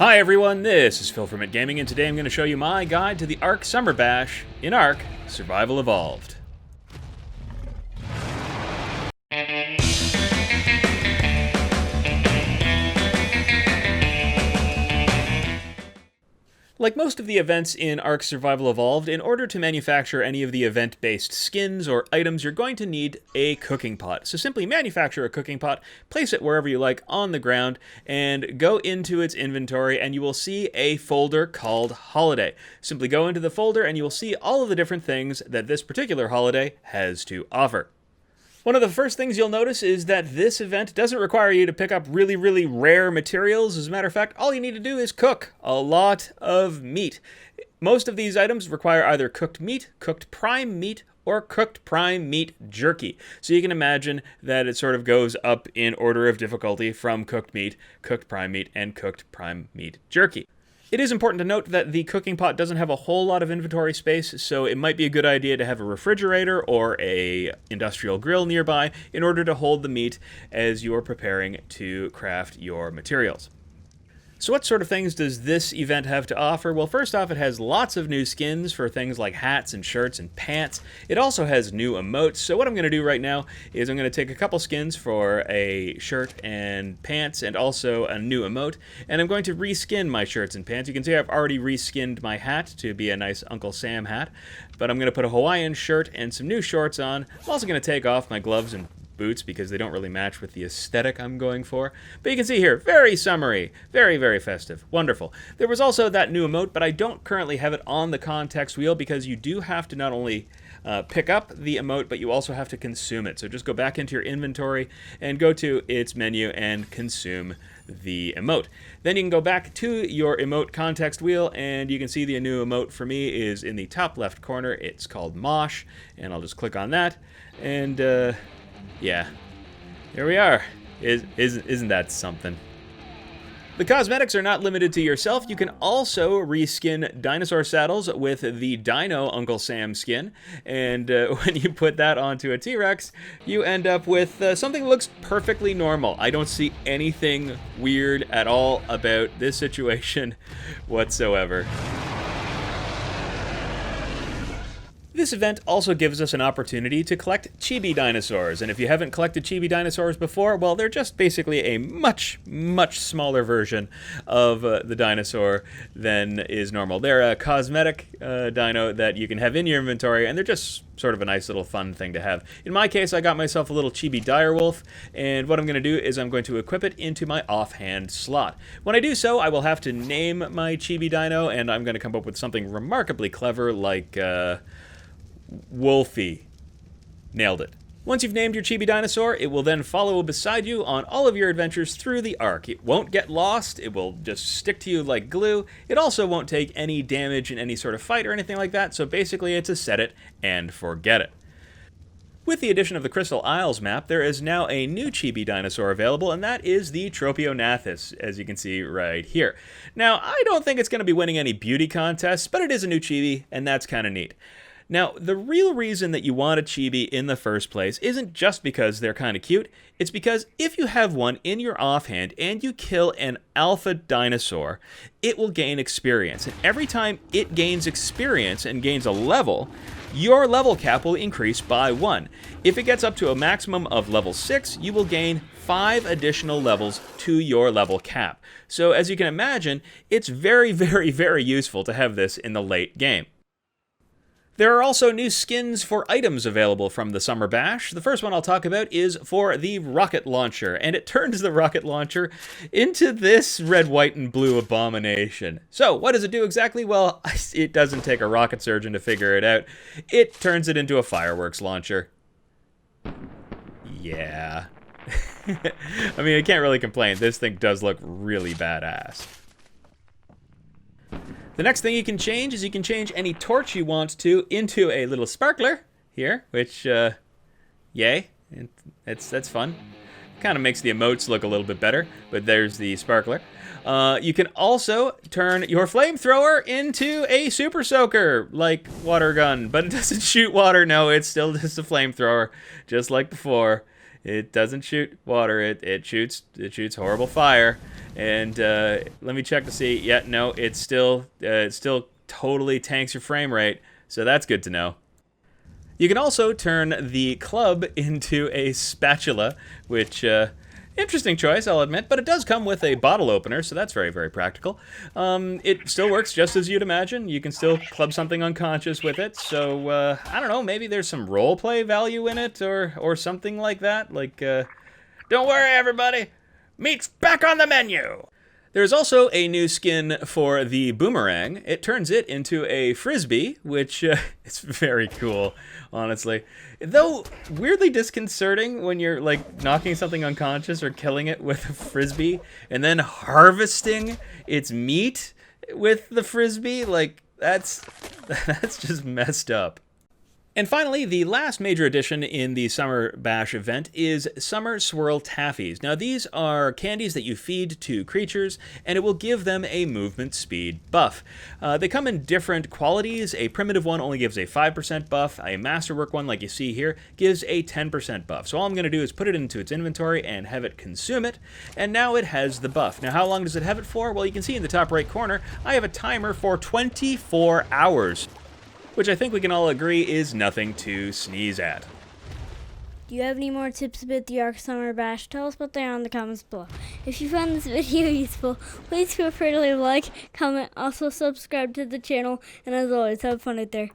Hi everyone, this is Phil from It Gaming, and today I'm going to show you my guide to the ARK Summer Bash in ARK Survival Evolved. Like most of the events in ARK Survival Evolved, in order to manufacture any of the event-based skins or items, you're going to need a cooking pot. So simply manufacture a cooking pot, place it wherever you like on the ground, and go into its inventory, and you will see a folder called Holiday. Simply go into the folder, and you will see all of the different things that this particular holiday has to offer. One of the first things you'll notice is that this event doesn't require you to pick up really rare materials. As a matter of fact, all you need to do is cook a lot of meat. Most of these items require either cooked meat, cooked prime meat, or cooked prime meat jerky. So you can imagine that it sort of goes up in order of difficulty from cooked meat, cooked prime meat, and cooked prime meat jerky. It is important to note that the cooking pot doesn't have a whole lot of inventory space, so it might be a good idea to have a refrigerator or a industrial grill nearby in order to hold the meat as you're preparing to craft your materials. So what sort of things does this event have to offer? Well, first off, it has lots of new skins for things like hats and shirts and pants. It also has new emotes. So what I'm going to do right now is I'm going to take a couple skins for a shirt and pants and also a new emote, and I'm going to reskin my shirts and pants. You can see I've already reskinned my hat to be a nice Uncle Sam hat, but I'm going to put a Hawaiian shirt and some new shorts on. I'm also going to take off my gloves and boots because they don't really match with the aesthetic I'm going for. But you can see here, very summery, very festive, wonderful. There was also that new emote, but I don't currently have it on the context wheel because you do have to not only pick up the emote, but you also have to consume it. So just go back into your inventory and go to its menu and consume the emote. Then you can go back to your emote context wheel, and you can see the new emote for me is in the top left corner. It's called Mosh, and I'll just click on that, and yeah, here we are. Isn't that something? The cosmetics are not limited to yourself. You can also reskin dinosaur saddles with the Dino Uncle Sam skin, and when you put that onto a T-Rex, you end up with something that looks perfectly normal. I don't see anything weird at all about this situation whatsoever. This event also gives us an opportunity to collect Chibi Dinosaurs, and if you haven't collected Chibi Dinosaurs before, well, they're just basically a much smaller version of the dinosaur than is normal. They're a cosmetic dino that you can have in your inventory, and they're just sort of a nice little fun thing to have. In my case, I got myself a little Chibi Direwolf, and what I'm going to do is I'm going to equip it into my offhand slot. When I do so, I will have to name my Chibi Dino, and I'm going to come up with something remarkably clever like Wolfie. Nailed it. Once you've named your Chibi Dinosaur, it will then follow beside you on all of your adventures through the ARK. It won't get lost, it will just stick to you like glue. It also won't take any damage in any sort of fight or anything like that, so basically it's a set it and forget it. With the addition of the Crystal Isles map, there is now a new Chibi Dinosaur available, and that is the Tropionathus, as you can see right here. Now, I don't think it's going to be winning any beauty contests, but it is a new Chibi, and that's kind of neat. Now, the real reason that you want a Chibi in the first place isn't just because they're kind of cute, it's because if you have one in your offhand and you kill an alpha dinosaur, it will gain experience. And every time it gains experience and gains a level, your level cap will increase by 1. If it gets up to a maximum of level 6, you will gain 5 additional levels to your level cap. So as you can imagine, it's very useful to have this in the late game. There are also new skins for items available from the Summer Bash. The first one I'll talk about is for the rocket launcher, and it turns the rocket launcher into this red, white, and blue abomination. So, what does it do exactly? Well, it doesn't take a rocket surgeon to figure it out. It turns it into a fireworks launcher. Yeah. I mean, I can't really complain. This thing does look really badass. The next thing you can change is you can change any torch you want to into a little sparkler here, which, yay, that's fun. Kind of makes the emotes look a little bit better, but there's the sparkler. You can also turn your flamethrower into a super soaker, like water gun, but it doesn't shoot water. No, it's still just a flamethrower, just like before. It doesn't shoot water. It shoots horrible fire. And let me check to see. Yeah, no, it still totally tanks your frame rate, so that's good to know. You can also turn the club into a spatula, which, interesting choice, I'll admit, but it does come with a bottle opener, so that's very, very practical. It still works just as you'd imagine. You can still club something unconscious with it, so, I don't know, maybe there's some roleplay value in it, or something like that. Like, don't worry, everybody, meat's back on the menu! There's also a new skin for the boomerang. It turns it into a Frisbee, which is very cool, honestly. Though weirdly disconcerting when you're like knocking something unconscious or killing it with a Frisbee and then harvesting its meat with the Frisbee. Like, that's just messed up. And finally, the last major addition in the Summer Bash event is Summer Swirl Taffies. Now, these are candies that you feed to creatures, and it will give them a movement speed buff. They come in different qualities. A primitive one only gives a 5% buff. A masterwork one, like you see here, gives a 10% buff. So all I'm going to do is put it into its inventory and have it consume it, and now it has the buff. Now, how long does it have it for? Well, you can see in the top right corner, I have a timer for 24 hours. Which I think we can all agree is nothing to sneeze at. Do you have any more tips about the ARK Summer Bash? Tell us about that in the comments below. If you found this video useful, please feel free to leave a like, comment, also subscribe to the channel, and as always, have fun out there.